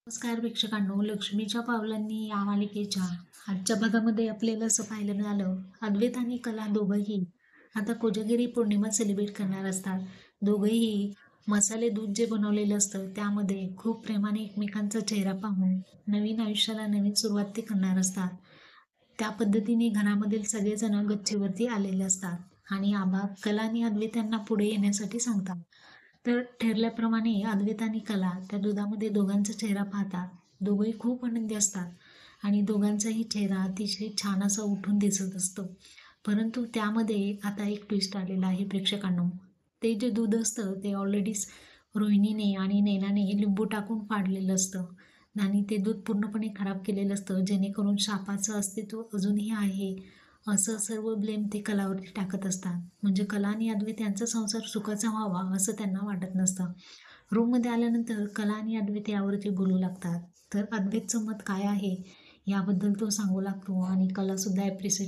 नमस्कार प्रेक्षकांनो, लक्ष्मीच्या पावलांनी या मालिकेच्या आजच्या भागामध्ये आपल्याला असं पाहायला मिळालं, अद्वैत आणि कला दोघंही आता कोजागिरी पौर्णिमा सेलिब्रेट करणार असतात. दोघंही मसाले दूध जे बनवलेलं असतं त्यामध्ये खूप प्रेमाने एकमेकांचा चेहरा पाहून नवीन आयुष्याला नवीन सुरुवात ते करणार असतात. त्या पद्धतीने घरामधील सगळेजण गच्चीवरती आलेले असतात आणि आबा कला आणि अद्वैत यांना पुढे येण्यासाठी सांगतात. तर ठरल्याप्रमाणे अद्वैत आणि कला त्या दुधामध्ये दोघांचा चेहरा पाहतात. दोघंही खूप आनंदी असतात आणि दोघांचाही चेहरा अतिशय छान असा उठून दिसत असतो. परंतु त्यामध्ये आता एक ट्विस्ट आलेला आहे प्रेक्षकांनो. ते जे दूध असतं ते ऑलरेडीच रोहिणीने आणि नैनाने लिंबू टाकून फाडलेलं असतं आणि ते दूध पूर्णपणे खराब केलेलं असतं, जेणेकरून शापाचं अस्तित्व अजूनही आहे असं सर्व ब्लेम ते कलावरती टाकत असतात. म्हणजे कला आणि अद्वैत यांचा संसार सुखाचा व्हावा असं त्यांना वाटत नसतं. रूममध्ये आल्यानंतर कला आणि अद्वैत यावरती बोलू लागतात. तर अद्वैतचं मत काय आहे याबद्दल तो सांगू लागतो आणि कलासुद्धा ॲप्रिशिएट